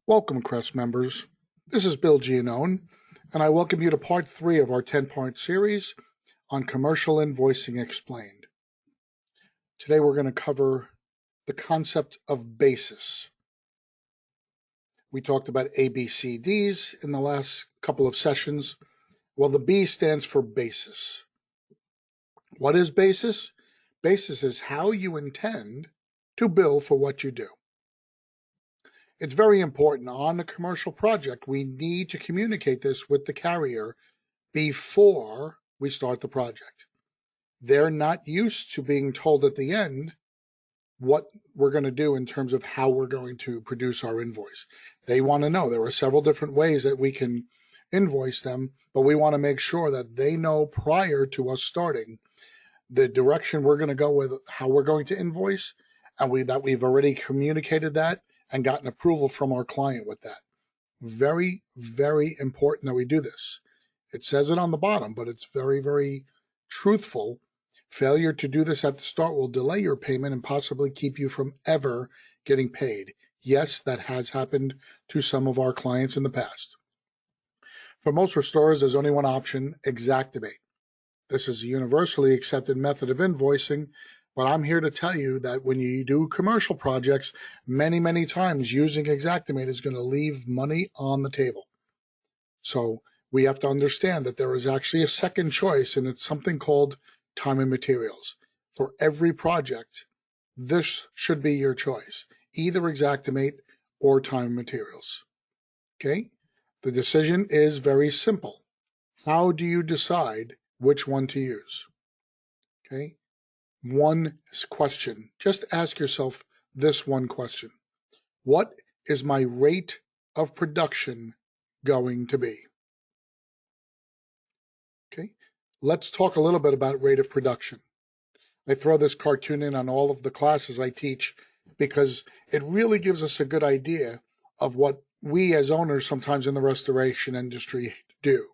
Welcome, Crest members. This is Bill Giannone, and I welcome you to part 3 of our 10-part series on commercial invoicing explained. Today we're going to cover the concept of basis. We talked about ABCDs in the last couple of sessions. Well, the B stands for basis. What is basis? Basis is how you intend to bill for what you do. It's very important on a commercial project. We need to communicate this with the carrier before we start the project. They're not used to being told at the end what we're going to do in terms of how we're going to produce our invoice. They want to know. There are several different ways that we can invoice them, but we want to make sure that they know prior to us starting the direction we're going to go with, how we're going to invoice, and that we've already communicated that and gotten approval from our client with that. Very, very important that we do this. It says it on the bottom, but it's very, very truthful. Failure to do this at the start will delay your payment and possibly keep you from ever getting paid. Yes, that has happened to some of our clients in the past. For most restorers, there's only one option: Xactimate. This is a universally accepted method of invoicing, but I'm here to tell you that when you do commercial projects, many times using Xactimate is going to leave money on the table. So we have to understand that there is actually a second choice, and it's something called time and materials. For every project, this should be your choice, either Xactimate or time and materials. Okay? The decision is very simple. How do you decide which one to use? Okay? One question. Just ask yourself this one question. What is my rate of production going to be? Okay, let's talk a little bit about rate of production. I throw this cartoon in on all of the classes I teach because it really gives us a good idea of what we as owners sometimes in the restoration industry do.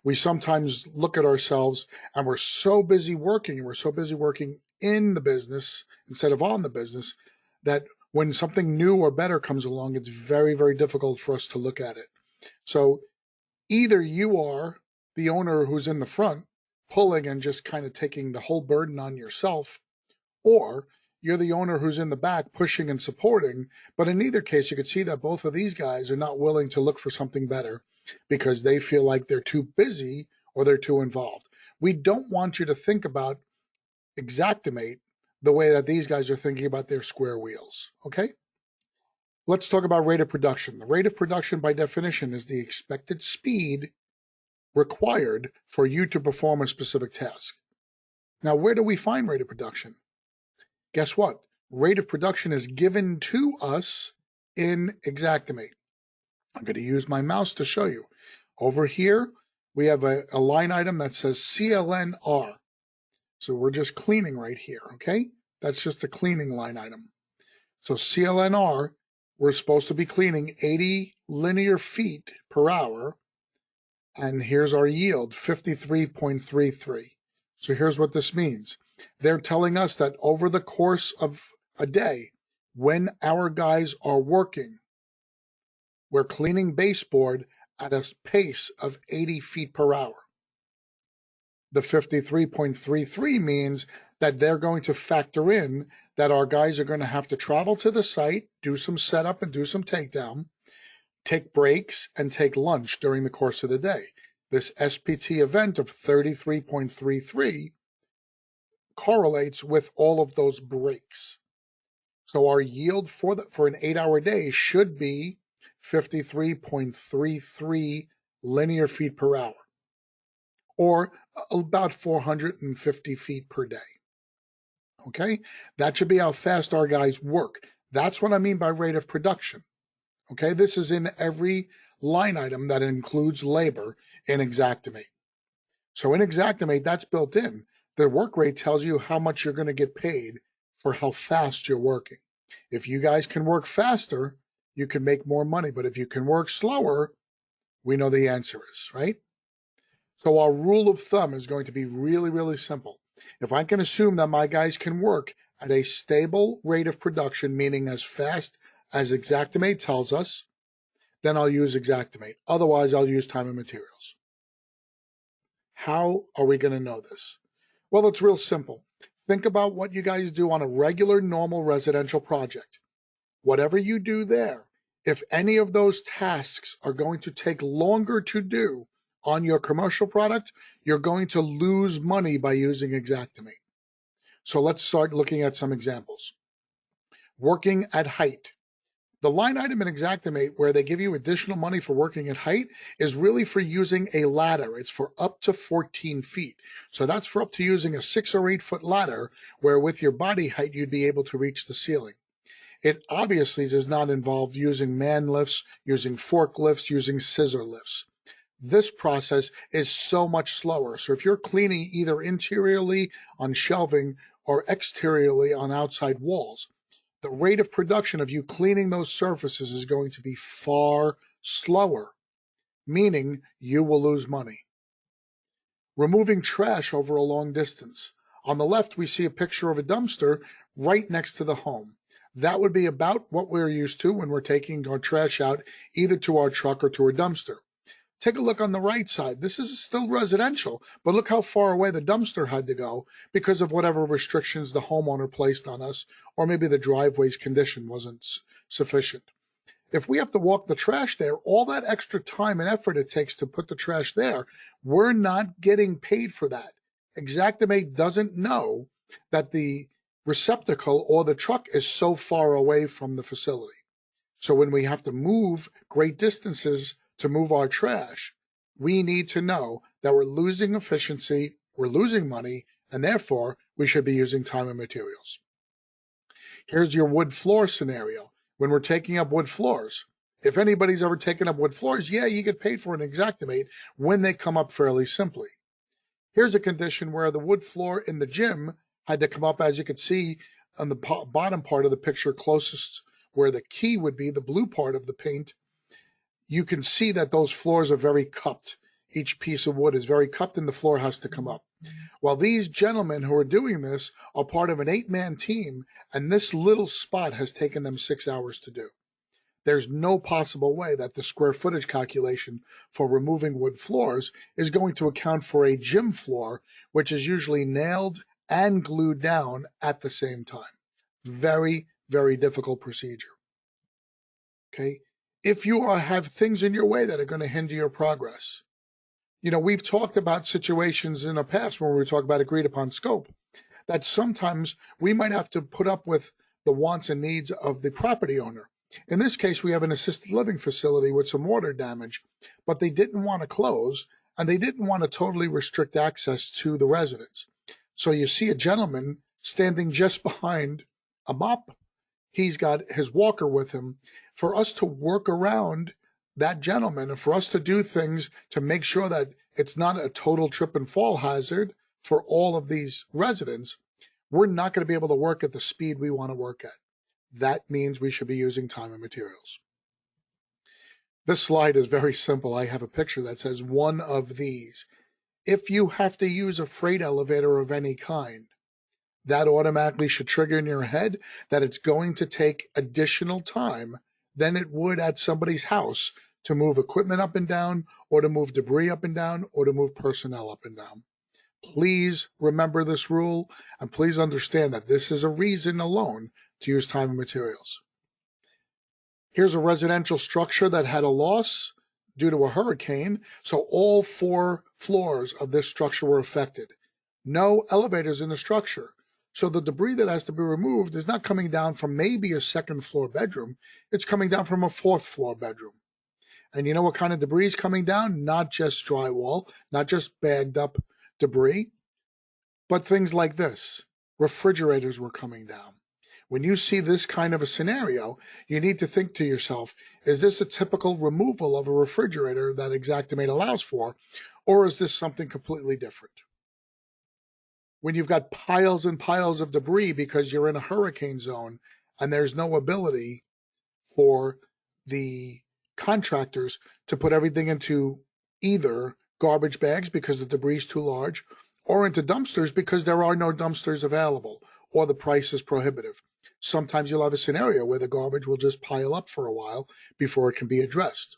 We sometimes look at ourselves and we're so busy working, and we're so busy working in the business instead of on the business, that when something new or better comes along, it's very, very difficult for us to look at it. So either you are the owner who's in the front pulling and just kind of taking the whole burden on yourself, or you're the owner who's in the back pushing and supporting. But in either case, you could see that both of these guys are not willing to look for something better because they feel like they're too busy or they're too involved. We don't want you to think about Xactimate the way that these guys are thinking about their square wheels, okay? Let's talk about rate of production. The rate of production, by definition, is the expected speed required for you to perform a specific task. Now, where do we find rate of production? Guess what? Rate of production is given to us in Xactimate. I'm going to use my mouse to show you. Over here, we have a line item that says CLNR. So we're just cleaning right here, okay? That's just a cleaning line item. So CLNR, we're supposed to be cleaning 80 linear feet per hour. And here's our yield, 53.33. So here's what this means. They're telling us that over the course of a day, when our guys are working, we're cleaning baseboard at a pace of 80 feet per hour. The 53.33 means that they're going to factor in that our guys are going to have to travel to the site, do some setup and do some takedown, take breaks, and take lunch during the course of the day. This SPT event of 33.33 correlates with all of those breaks. So our yield for an 8-hour day should be 53.33 linear feet per hour, or about 450 feet per day. Okay, that should be how fast our guys work. That's what I mean by rate of production. Okay, this is in every line item that includes labor in Xactimate. So in Xactimate, that's built in. The work rate tells you how much you're going to get paid for how fast you're working. If you guys can work faster, you can make more money. But if you can work slower, we know the answer is, right? So our rule of thumb is going to be really, really simple. If I can assume that my guys can work at a stable rate of production, meaning as fast as Xactimate tells us, then I'll use Xactimate. Otherwise, I'll use time and materials. How are we going to know this? Well, it's real simple. Think about what you guys do on a regular, normal residential project. Whatever you do there, if any of those tasks are going to take longer to do on your commercial product, you're going to lose money by using Xactimate. So let's start looking at some examples. Working at height. The line item in Xactimate where they give you additional money for working at height is really for using a ladder. It's for up to 14 feet. So that's for up to using a 6 or 8 foot ladder where with your body height you'd be able to reach the ceiling. It obviously does not involve using man lifts, using forklifts, using scissor lifts. This process is so much slower. So if you're cleaning either interiorly on shelving or exteriorly on outside walls, the rate of production of you cleaning those surfaces is going to be far slower, meaning you will lose money. Removing trash over a long distance. On the left, we see a picture of a dumpster right next to the home. That would be about what we're used to when we're taking our trash out either to our truck or to a dumpster. Take a look on the right side. This is still residential, but look how far away the dumpster had to go because of whatever restrictions the homeowner placed on us, or maybe the driveway's condition wasn't sufficient. If we have to walk the trash there, all that extra time and effort it takes to put the trash there, we're not getting paid for that. Xactimate doesn't know that the receptacle or the truck is so far away from the facility. So when we have to move great distances to move our trash, we need to know that we're losing efficiency, we're losing money, and therefore we should be using time and materials. Here's your wood floor scenario. When we're taking up wood floors, if anybody's ever taken up wood floors, yeah, you get paid for an Xactimate when they come up fairly simply. Here's a condition where the wood floor in the gym had to come up, as you could see on the bottom part of the picture closest where the key would be, the blue part of the paint. You can see that those floors are very cupped. Each piece of wood is very cupped and the floor has to come up. Well, these gentlemen who are doing this are part of an 8-man team, and this little spot has taken them 6 hours to do. There's no possible way that the square footage calculation for removing wood floors is going to account for a gym floor, which is usually nailed and glued down at the same time. Very, very difficult procedure. Okay? If you have things in your way that are going to hinder your progress. You know, we've talked about situations in the past when we talk about agreed upon scope, that sometimes we might have to put up with the wants and needs of the property owner. In this case, we have an assisted living facility with some water damage, but they didn't want to close and they didn't want to totally restrict access to the residents. So you see a gentleman standing just behind a mop. He's got his walker with him. For us to work around that gentleman and for us to do things to make sure that it's not a total trip and fall hazard for all of these residents, we're not going to be able to work at the speed we want to work at. That means we should be using time and materials. This slide is very simple. I have a picture that says one of these. If you have to use a freight elevator of any kind, that automatically should trigger in your head that it's going to take additional time than it would at somebody's house to move equipment up and down, or to move debris up and down, or to move personnel up and down. Please remember this rule, and please understand that this is a reason alone to use time and materials. Here's a residential structure that had a loss due to a hurricane, so all 4 floors of this structure were affected. No elevators in the structure. So the debris that has to be removed is not coming down from maybe a 2nd floor bedroom, it's coming down from a 4th floor bedroom. And you know what kind of debris is coming down? Not just drywall, not just bagged up debris, but things like this. Refrigerators were coming down. When you see this kind of a scenario, you need to think to yourself, is this a typical removal of a refrigerator that Xactimate allows for, or is this something completely different? When you've got piles and piles of debris because you're in a hurricane zone and there's no ability for the contractors to put everything into either garbage bags because the debris is too large, or into dumpsters because there are no dumpsters available or the price is prohibitive. Sometimes you'll have a scenario where the garbage will just pile up for a while before it can be addressed.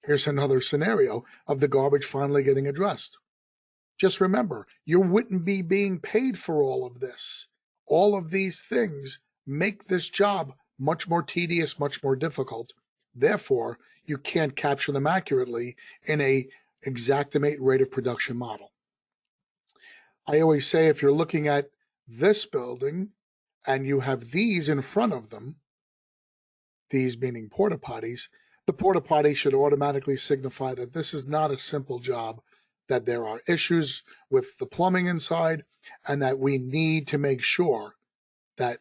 Here's another scenario of the garbage finally getting addressed. Just remember, you wouldn't be being paid for all of this. All of these things make this job much more tedious, much more difficult. Therefore, you can't capture them accurately in a Xactimate rate of production model. I always say if you're looking at this building and you have these in front of them, these meaning porta potties, the porta potty should automatically signify that this is not a simple job, that there are issues with the plumbing inside, and that we need to make sure that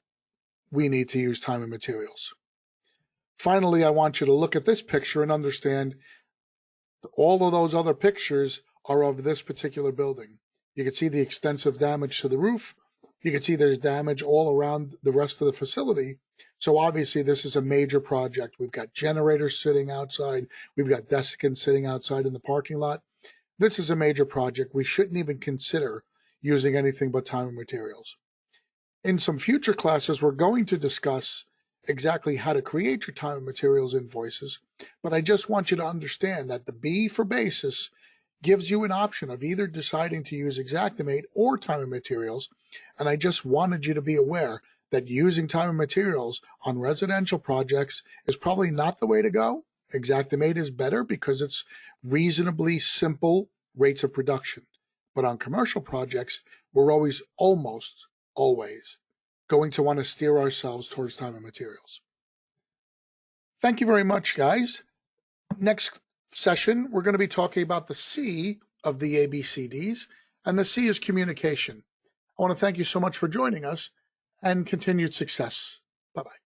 we need to use time and materials. Finally, I want you to look at this picture and understand all of those other pictures are of this particular building. You can see the extensive damage to the roof. You can see there's damage all around the rest of the facility. So obviously this is a major project. We've got generators sitting outside. We've got desiccants sitting outside in the parking lot. This is a major project. We shouldn't even consider using anything but time and materials. In some future classes, we're going to discuss exactly how to create your time and materials invoices, but I just want you to understand that the B for basis gives you an option of either deciding to use Xactimate or time and materials, and I just wanted you to be aware that using time and materials on residential projects is probably not the way to go. Xactimate is better because it's reasonably simple rates of production, but on commercial projects, we're almost always going to want to steer ourselves towards time and materials. Thank you very much, guys. Next session, we're going to be talking about the C of the ABCDs, and the C is communication. I want to thank you so much for joining us, and continued success. Bye-bye.